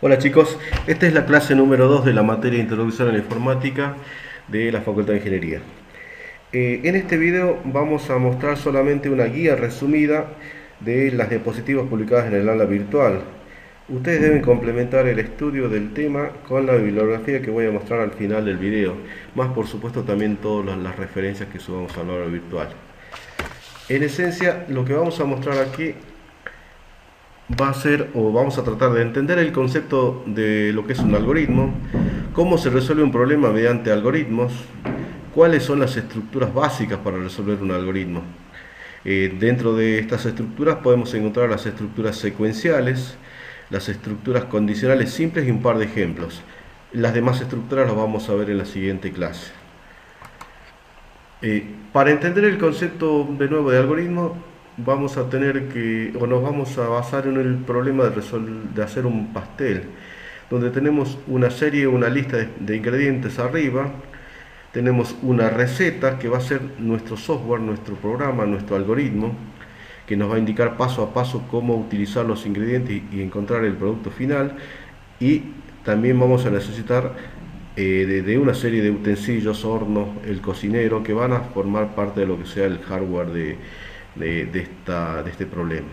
Hola chicos, esta es la clase número 2 de la materia de Introducción a la Informática de la Facultad de Ingeniería. En este video vamos a mostrar solamente una guía resumida de las diapositivas publicadas en el aula virtual. Ustedes deben complementar el estudio del tema con la bibliografía que voy a mostrar al final del video, más por supuesto también todas las referencias que subamos al aula virtual. En esencia, lo que vamos a mostrar aquí va a ser, o vamos a tratar de entender el concepto de lo que es un algoritmo, cómo se resuelve un problema mediante algoritmos, cuáles son las estructuras básicas para resolver un algoritmo. Dentro de estas estructuras podemos encontrar las estructuras secuenciales, las estructuras condicionales simples y un par de ejemplos. Las demás estructuras las vamos a ver en la siguiente clase. Para entender el concepto de nuevo de algoritmo, vamos a tener que, o nos vamos a basar en el problema de hacer un pastel, donde tenemos una serie, una lista de ingredientes arriba, tenemos una receta que va a ser nuestro software, nuestro programa, nuestro algoritmo, que nos va a indicar paso a paso cómo utilizar los ingredientes y encontrar el producto final, y también vamos a necesitar de una serie de utensilios, hornos, el cocinero, que van a formar parte de lo que sea el hardware de este problema.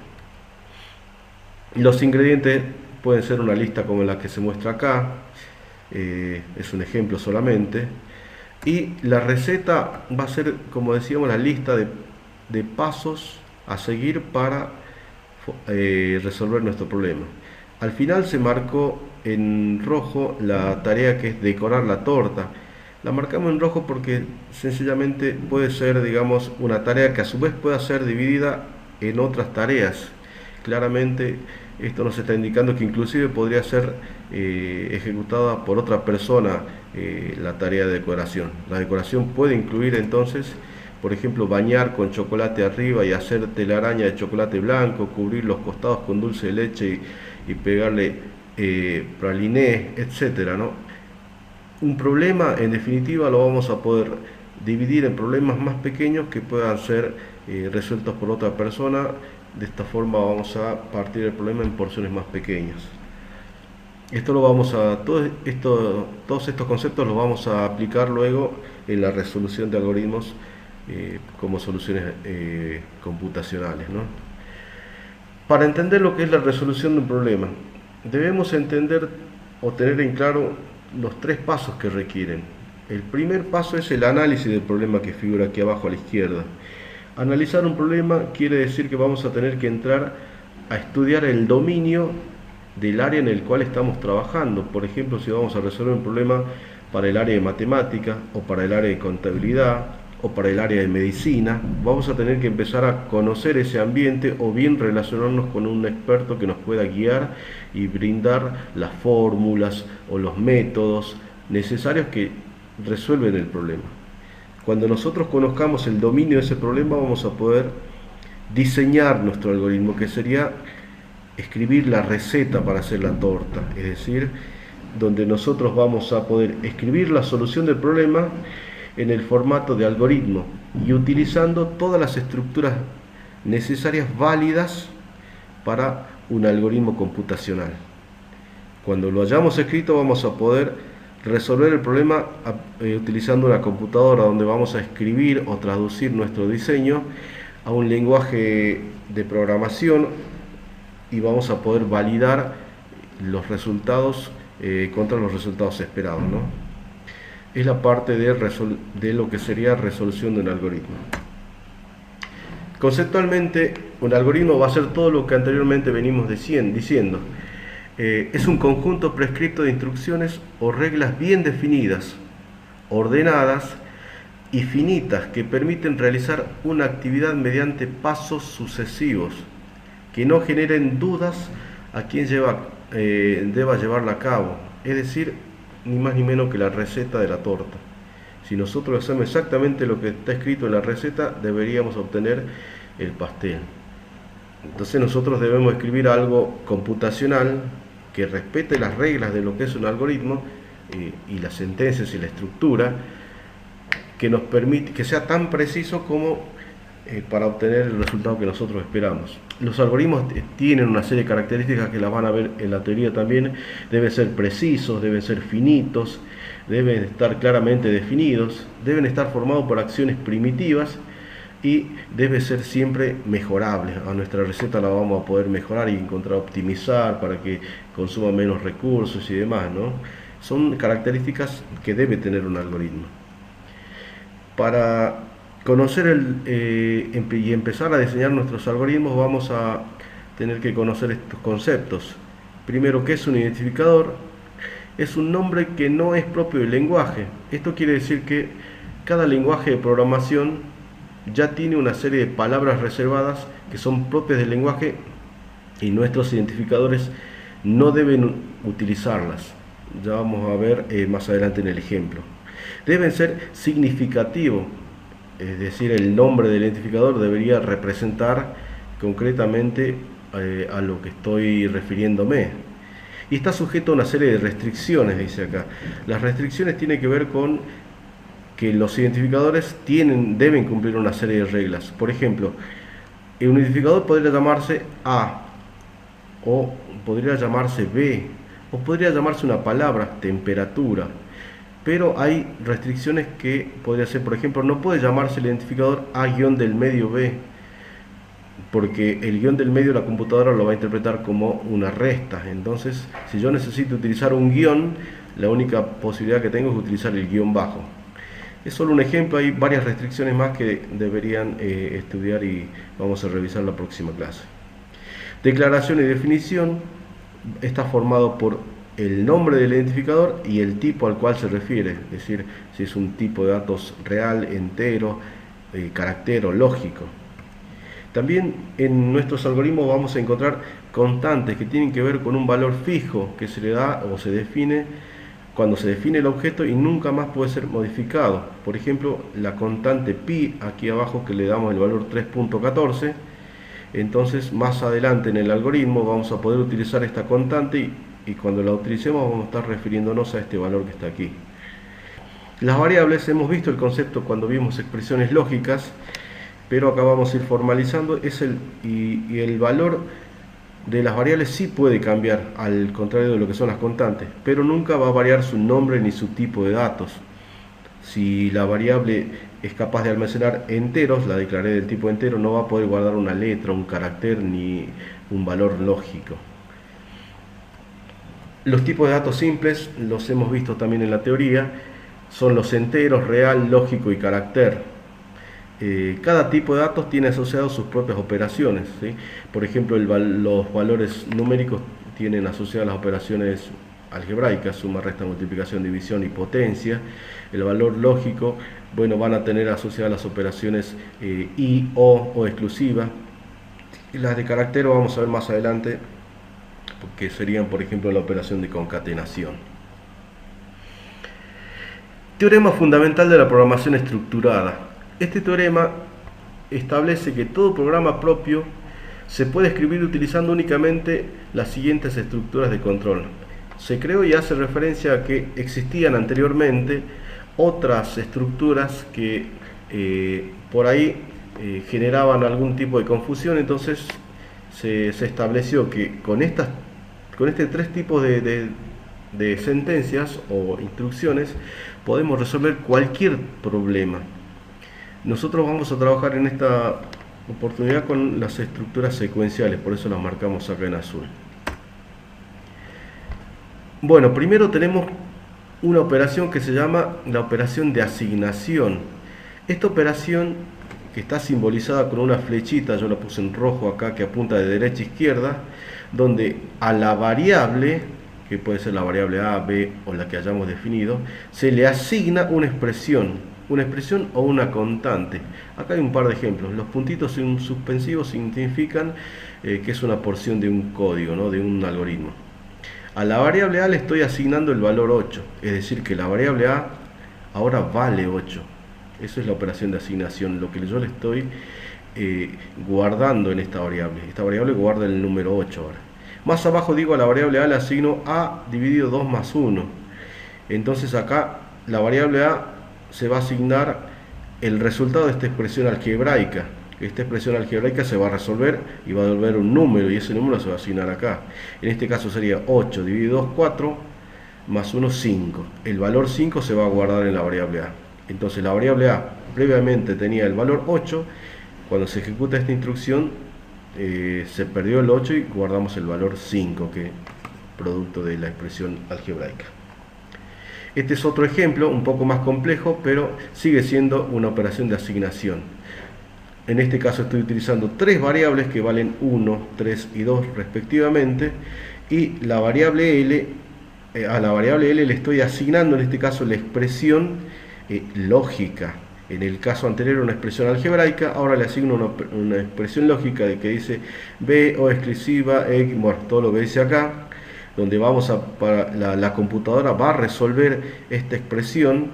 Los ingredientes pueden ser una lista como la que se muestra acá, es un ejemplo solamente, y la receta va a ser, como decíamos, la lista de pasos a seguir para resolver nuestro problema. Al final se marcó en rojo la tarea que es decorar la torta. La marcamos en rojo porque sencillamente puede ser, digamos, una tarea que a su vez pueda ser dividida en otras tareas. Claramente esto nos está indicando que inclusive podría ser ejecutada por otra persona la tarea de decoración. La decoración puede incluir entonces, por ejemplo, bañar con chocolate arriba y hacer telaraña de chocolate blanco, cubrir los costados con dulce de leche y pegarle praliné, etcétera, ¿no? Un problema, en definitiva, lo vamos a poder dividir en problemas más pequeños que puedan ser resueltos por otra persona. De esta forma vamos a partir el problema en porciones más pequeñas. Todos estos conceptos los vamos a aplicar luego en la resolución de algoritmos como soluciones computacionales, ¿no? Para entender lo que es la resolución de un problema, debemos entender o tener en claro los tres pasos que requieren. El primer paso es el análisis del problema que figura aquí abajo a la izquierda. Analizar un problema quiere decir que vamos a tener que entrar a estudiar el dominio del área en el cual estamos trabajando. Por ejemplo, si vamos a resolver un problema para el área de matemática o para el área de contabilidad o para el área de medicina, vamos a tener que empezar a conocer ese ambiente o bien relacionarnos con un experto que nos pueda guiar y brindar las fórmulas o los métodos necesarios que resuelven el problema. Cuando nosotros conozcamos el dominio de ese problema, vamos a poder diseñar nuestro algoritmo, que sería escribir la receta para hacer la torta, es decir, donde nosotros vamos a poder escribir la solución del problema en el formato de algoritmo y utilizando todas las estructuras necesarias válidas para un algoritmo computacional. Cuando lo hayamos escrito, vamos a poder resolver el problema utilizando una computadora, donde vamos a escribir o traducir nuestro diseño a un lenguaje de programación y vamos a poder validar los resultados contra los resultados esperados, ¿no? Es la parte de lo que sería resolución de un algoritmo. Conceptualmente, un algoritmo va a ser todo lo que anteriormente venimos diciendo. Es un conjunto prescripto de instrucciones o reglas bien definidas, ordenadas y finitas, que permiten realizar una actividad mediante pasos sucesivos que no generen dudas a quien deba llevarla a cabo. Es decir, ni más ni menos que la receta de la torta. Si nosotros hacemos exactamente lo que está escrito en la receta, deberíamos obtener el pastel. Entonces nosotros debemos escribir algo computacional que respete las reglas de lo que es un algoritmo y las sentencias y la estructura, que nos permite que sea tan preciso como para obtener el resultado que nosotros esperamos. Los algoritmos tienen una serie de características que las van a ver en la teoría también. Deben ser precisos, deben ser finitos, deben estar claramente definidos, deben estar formados por acciones primitivas y debe ser siempre mejorable. A nuestra receta la vamos a poder mejorar y encontrar optimizar para que consuma menos recursos y demás, ¿no? Son características que debe tener un algoritmo. Para conocer y empezar a diseñar nuestros algoritmos vamos a tener que conocer estos conceptos. Primero, ¿qué es un identificador? Es un nombre que no es propio del lenguaje. Esto quiere decir que cada lenguaje de programación ya tiene una serie de palabras reservadas que son propias del lenguaje y nuestros identificadores no deben utilizarlas. Ya vamos a ver más adelante en el ejemplo. Deben ser significativos, es decir, el nombre del identificador debería representar concretamente a lo que estoy refiriéndome. Y está sujeto a una serie de restricciones, dice acá. Las restricciones tienen que ver con que los identificadores deben cumplir una serie de reglas. Por ejemplo, un identificador podría llamarse A, o podría llamarse B, o podría llamarse una palabra, temperatura. Pero hay restricciones que podría ser, por ejemplo, no puede llamarse el identificador A-B, porque el guión del medio la computadora lo va a interpretar como una resta. Entonces, si yo necesito utilizar un guión, la única posibilidad que tengo es utilizar el guión bajo. Es solo un ejemplo, hay varias restricciones más que deberían estudiar y vamos a revisar la próxima clase. Declaración y definición está formado por el nombre del identificador y el tipo al cual se refiere, es decir, si es un tipo de datos real, entero, carácter o lógico. También en nuestros algoritmos vamos a encontrar constantes que tienen que ver con un valor fijo que se le da o se define cuando se define el objeto y nunca más puede ser modificado. Por ejemplo, la constante pi, aquí abajo que le damos el valor 3.14, entonces más adelante en el algoritmo vamos a poder utilizar esta constante y cuando la utilicemos vamos a estar refiriéndonos a este valor que está aquí. Las variables, hemos visto el concepto cuando vimos expresiones lógicas, pero acá vamos a ir formalizando, y el valor de las variables sí puede cambiar, al contrario de lo que son las constantes, pero nunca va a variar su nombre ni su tipo de datos. Si la variable es capaz de almacenar enteros, la declaré del tipo entero, no va a poder guardar una letra, un carácter ni un valor lógico. Los tipos de datos simples los hemos visto también en la teoría, son los enteros, real, lógico y carácter. Cada tipo de datos tiene asociados sus propias operaciones, ¿sí? Por ejemplo, los valores numéricos tienen asociadas las operaciones algebraicas, suma, resta, multiplicación, división y potencia. El valor lógico, bueno, van a tener asociadas las operaciones y, o exclusiva. Y las de carácter vamos a ver más adelante, que serían, por ejemplo, la operación de concatenación. Teorema fundamental de la programación estructurada. Este teorema establece que todo programa propio se puede escribir utilizando únicamente las siguientes estructuras de control. Se creó y hace referencia a que existían anteriormente otras estructuras que por ahí generaban algún tipo de confusión, entonces se estableció que con estos tres tipos de sentencias o instrucciones podemos resolver cualquier problema. Nosotros vamos a trabajar en esta oportunidad con las estructuras secuenciales, por eso las marcamos acá en azul. Bueno, primero tenemos una operación que se llama la operación de asignación. Esta operación, que está simbolizada con una flechita, yo la puse en rojo acá, que apunta de derecha a izquierda, donde a la variable, que puede ser la variable A, B o la que hayamos definido, se le asigna una expresión o una constante. Acá hay un par de ejemplos. Los puntitos suspensivos significan que es una porción de un código, ¿no? De un algoritmo. A la variable A le estoy asignando el valor 8, es decir, que la variable A ahora vale 8. Eso es la operación de asignación, lo que yo le estoy guardando en esta variable. Esta variable guarda el número 8 ahora. Más abajo digo a la variable A le asigno A dividido 2 más 1. Entonces acá la variable A se va a asignar el resultado de esta expresión algebraica, esta expresión algebraica se va a resolver y va a devolver un número, y ese número se va a asignar acá. En este caso sería 8 dividido 2, 4, más 1, 5. El valor 5 se va a guardar en la variable A. Entonces la variable A previamente tenía el valor 8, cuando se ejecuta esta instrucción se perdió el 8 y guardamos el valor 5, que es producto de la expresión algebraica. Este es otro ejemplo, un poco más complejo, pero sigue siendo una operación de asignación. En este caso estoy utilizando tres variables que valen 1, 3 y 2 respectivamente, y la variable L, a la variable L le estoy asignando en este caso la expresión lógica. En el caso anterior una expresión algebraica, ahora le asigno una expresión lógica de que dice B o exclusiva, X, bueno, todo lo que dice acá, donde la computadora va a resolver esta expresión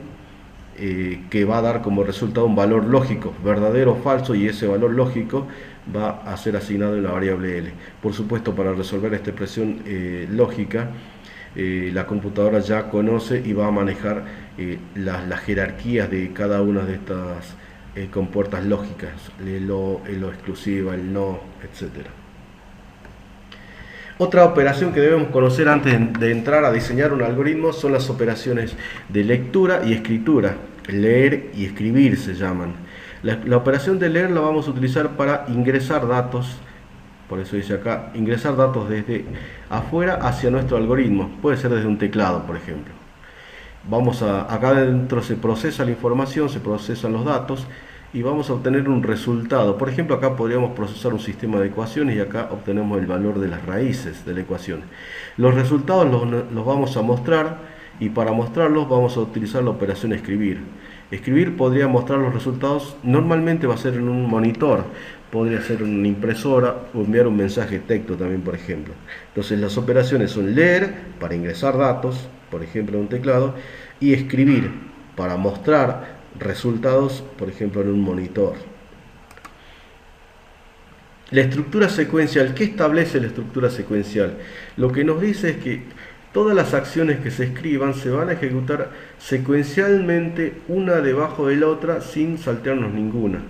que va a dar como resultado un valor lógico, verdadero o falso, y ese valor lógico va a ser asignado en la variable L. Por supuesto, para resolver esta expresión lógica, la computadora ya conoce y va a manejar las jerarquías de cada una de estas compuertas lógicas, el lo exclusiva, el no, etc. Otra operación que debemos conocer antes de entrar a diseñar un algoritmo son las operaciones de lectura y escritura. Leer y escribir se llaman. La operación de leer la vamos a utilizar para ingresar datos, por eso dice acá, ingresar datos desde afuera hacia nuestro algoritmo. Puede ser desde un teclado, por ejemplo. Acá dentro se procesa la información, se procesan los datos, y vamos a obtener un resultado. Por ejemplo, acá podríamos procesar un sistema de ecuaciones y acá obtenemos el valor de las raíces de la ecuación. Los resultados los vamos a mostrar, y para mostrarlos vamos a utilizar la operación escribir. Escribir podría mostrar los resultados, normalmente va a ser en un monitor, podría ser en una impresora o enviar un mensaje de texto también, por ejemplo. Entonces las operaciones son leer para ingresar datos, por ejemplo en un teclado, y escribir para mostrar resultados, por ejemplo en un monitor. La estructura secuencial, ¿qué establece la estructura secuencial? Lo que nos dice es que todas las acciones que se escriban se van a ejecutar secuencialmente una debajo de la otra sin saltearnos ninguna.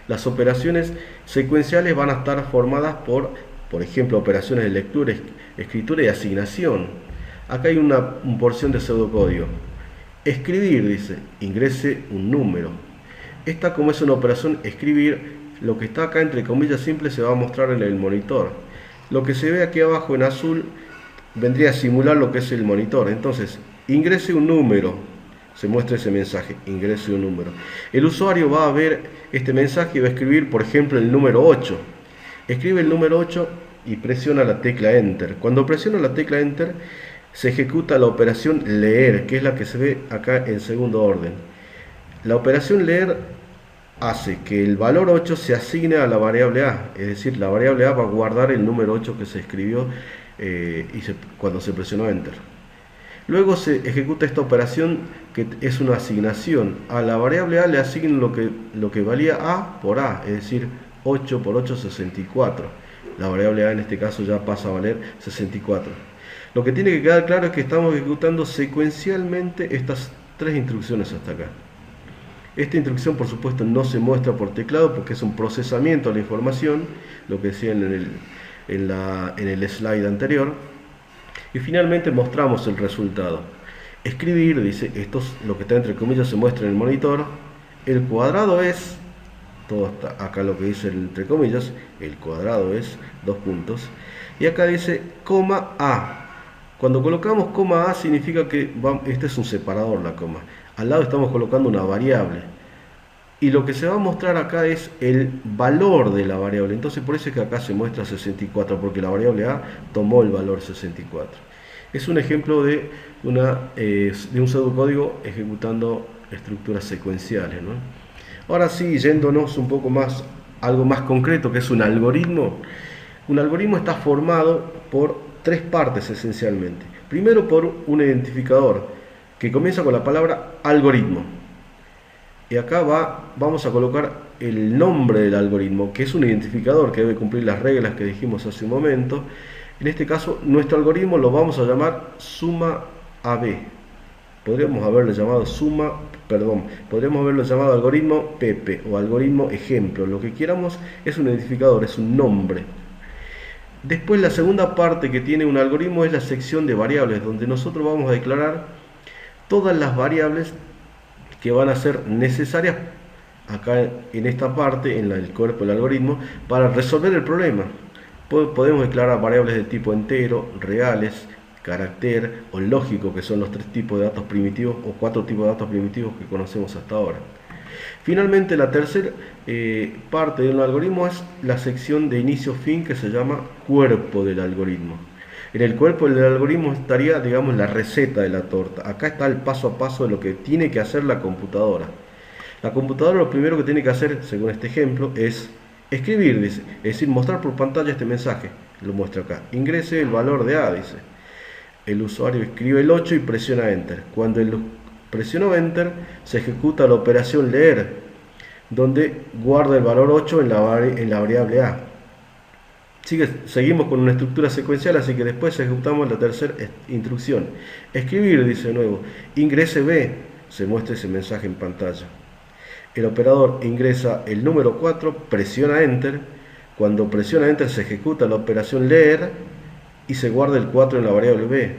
Las operaciones secuenciales van a estar formadas por ejemplo, operaciones de lectura, escritura y asignación. Acá hay una porción de pseudocódigo. Escribir, dice, ingrese un número. Esta, como es una operación escribir, lo que está acá entre comillas simples se va a mostrar en el monitor. Lo que se ve aquí abajo en azul vendría a simular lo que es el monitor. Entonces, ingrese un número, se muestra ese mensaje, ingrese un número. El usuario va a ver este mensaje y va a escribir, por ejemplo, el número 8. Escribe el número 8 y presiona la tecla Enter. Cuando presiona la tecla Enter, se ejecuta la operación leer, que es la que se ve acá en segundo orden. La operación leer hace que el valor 8 se asigne a la variable A, es decir, la variable A va a guardar el número 8 que se escribió cuando se presionó Enter. Luego se ejecuta esta operación que es una asignación. A la variable A le asignan lo que valía A por A, es decir, 8 por 8, 64. La variable A en este caso ya pasa a valer 64. Lo que tiene que quedar claro es que estamos ejecutando secuencialmente estas tres instrucciones hasta acá. Esta instrucción, por supuesto, no se muestra por teclado porque es un procesamiento de la información, lo que decía en el slide anterior. Y finalmente mostramos el resultado. Escribir, dice, esto es lo que está entre comillas, se muestra en el monitor. El cuadrado es, todo está acá lo que dice entre comillas, el cuadrado es, 2 puntos. Y acá dice, coma A. Cuando colocamos coma A significa que este es un separador, la coma. Al lado estamos colocando una variable. Y lo que se va a mostrar acá es el valor de la variable. Entonces por eso es que acá se muestra 64, porque la variable A tomó el valor 64. Es un ejemplo de un pseudocódigo ejecutando estructuras secuenciales, ¿no? Ahora sí, yéndonos un poco más, algo más concreto, que es un algoritmo. Un algoritmo está formado por tres partes esencialmente. Primero por un identificador que comienza con la palabra algoritmo. Y acá vamos a colocar el nombre del algoritmo, que es un identificador que debe cumplir las reglas que dijimos hace un momento. En este caso, nuestro algoritmo lo vamos a llamar suma AB. Podríamos haberlo llamado podríamos haberlo llamado algoritmo Pepe o algoritmo ejemplo. Lo que queramos es un identificador, es un nombre. Después la segunda parte que tiene un algoritmo es la sección de variables, donde nosotros vamos a declarar todas las variables que van a ser necesarias acá en esta parte, en el cuerpo del algoritmo, para resolver el problema. Podemos declarar variables de tipo entero, reales, carácter o lógico, que son los 3 tipos de datos primitivos o 4 tipos de datos primitivos que conocemos hasta ahora. Finalmente, la tercera parte de un algoritmo es la sección de inicio-fin, que se llama cuerpo del algoritmo. En el cuerpo del algoritmo estaría, digamos, la receta de la torta. Acá está el paso a paso de lo que tiene que hacer la computadora. La computadora lo primero que tiene que hacer, según este ejemplo, es escribir, dice, es decir, mostrar por pantalla este mensaje. Lo muestra acá. Ingrese el valor de A, dice. El usuario escribe el 8 y presiona Enter. Cuando presionó Enter, se ejecuta la operación leer, donde guarda el valor 8 en la variable A. Seguimos con una estructura secuencial, así que después ejecutamos la tercera instrucción. Escribir, dice de nuevo. Ingrese B, se muestra ese mensaje en pantalla. El operador ingresa el número 4, presiona Enter. Cuando presiona Enter se ejecuta la operación leer y se guarda el 4 en la variable B.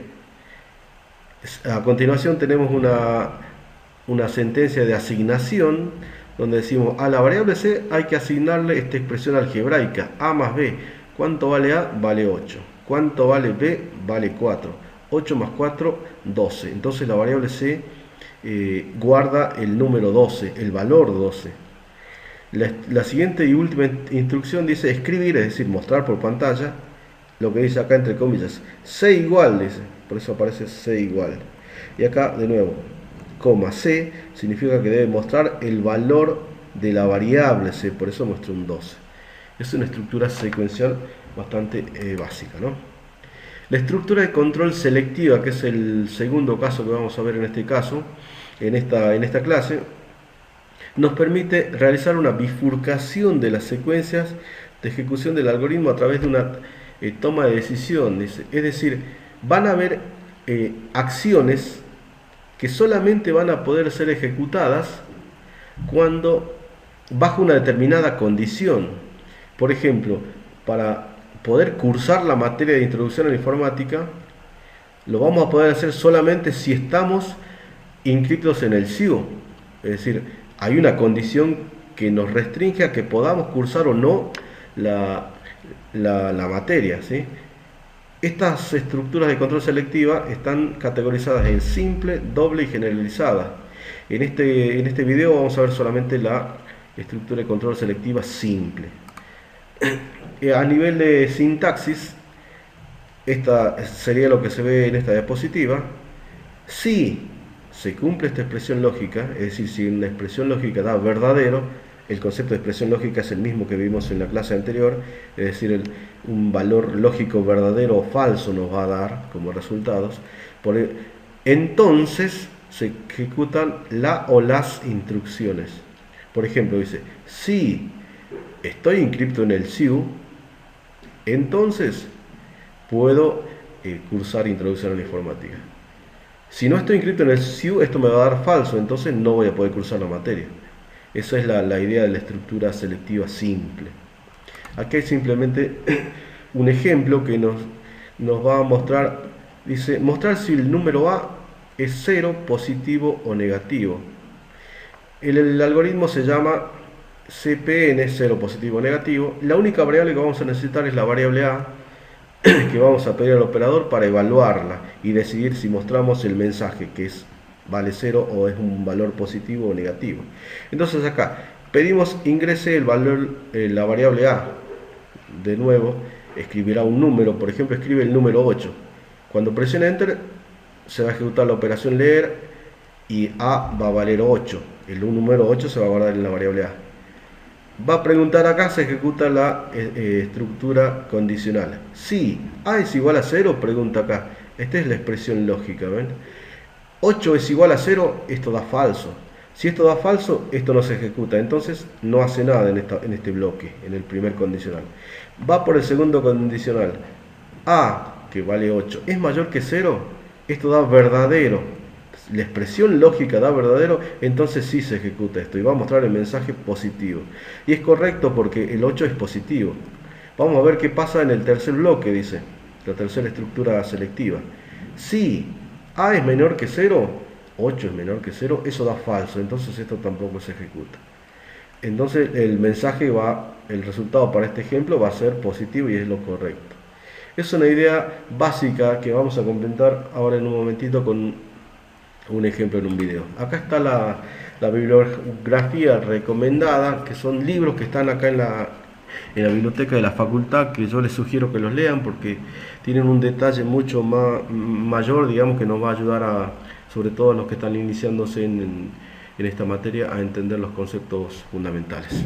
A continuación tenemos una sentencia de asignación, donde decimos a la variable C hay que asignarle esta expresión algebraica, A más B. ¿Cuánto vale A? Vale 8. ¿Cuánto vale B? Vale 4. 8 más 4, 12. Entonces la variable C guarda el número 12, el valor 12. La siguiente y última instrucción dice escribir, es decir, mostrar por pantalla, lo que dice acá entre comillas, C igual, dice, por eso aparece C igual. Y acá de nuevo, coma C, significa que debe mostrar el valor de la variable C, por eso muestra un 12. Es una estructura secuencial bastante básica, ¿no? La estructura de control selectiva, que es el segundo caso que vamos a ver en este caso, en esta clase, nos permite realizar una bifurcación de las secuencias de ejecución del algoritmo a través de una toma de decisión. Es decir, van a haber acciones que solamente van a poder ser ejecutadas bajo una determinada condición. Por ejemplo, para poder cursar la materia de introducción a la informática, lo vamos a poder hacer solamente si estamos inscritos en el SIU. Es decir, hay una condición que nos restringe a que podamos cursar o no la materia, ¿sí? Estas estructuras de control selectiva están categorizadas en simple, doble y generalizada. En este video vamos a ver solamente la estructura de control selectiva simple. A nivel de sintaxis, esta sería lo que se ve en esta diapositiva. Si se cumple esta expresión lógica, es decir, si una expresión lógica da verdadero, el concepto de expresión lógica es el mismo que vimos en la clase anterior, es decir, un valor lógico verdadero o falso nos va a dar como resultados. Entonces se ejecutan la o las instrucciones. Por ejemplo, dice, si estoy inscrito en el SIU, entonces puedo cursar introducción a la informática. Si no estoy inscrito en el SIU, esto me va a dar falso, entonces no voy a poder cursar la materia. Esa es la idea de la estructura selectiva simple. Aquí hay simplemente un ejemplo que nos va a mostrar, dice, mostrar si el número A es 0, positivo o negativo. El algoritmo se llama CPN, 0, positivo o negativo. La única variable que vamos a necesitar es la variable A, que vamos a pedir al operador para evaluarla y decidir si mostramos el mensaje, que vale 0 o es un valor positivo o negativo. Entonces acá pedimos ingrese el valor, la variable A. De nuevo escribirá un número, por ejemplo escribe el número 8. Cuando presione Enter se va a ejecutar la operación leer y A va a valer 8. El número 8 se va a guardar en la variable A. Va a preguntar acá, se ejecuta la estructura condicional. Si A es igual a 0, pregunta acá. Esta es la expresión lógica, ¿ven? 8 es igual a 0, esto da falso. Si esto da falso, esto no se ejecuta. Entonces no hace nada en este bloque, en el primer condicional. Va por el segundo condicional. A, que vale 8, es mayor que 0, esto da verdadero. la expresión lógica da verdadero, entonces sí se ejecuta esto y va a mostrar el mensaje positivo. Y es correcto porque el 8 es positivo. Vamos a ver qué pasa en el tercer bloque, dice, la tercera estructura selectiva. Si A es menor que 0, 8 es menor que 0, eso da falso, entonces esto tampoco se ejecuta. Entonces el mensaje el resultado para este ejemplo va a ser positivo y es lo correcto. Es una idea básica que vamos a completar ahora en un momentito con un ejemplo en un video. Acá está la bibliografía recomendada, que son libros que están acá en la biblioteca de la facultad, que yo les sugiero que los lean porque tienen un detalle mucho mayor, digamos, que nos va a ayudar sobre todo a los que están iniciándose en esta materia, a entender los conceptos fundamentales.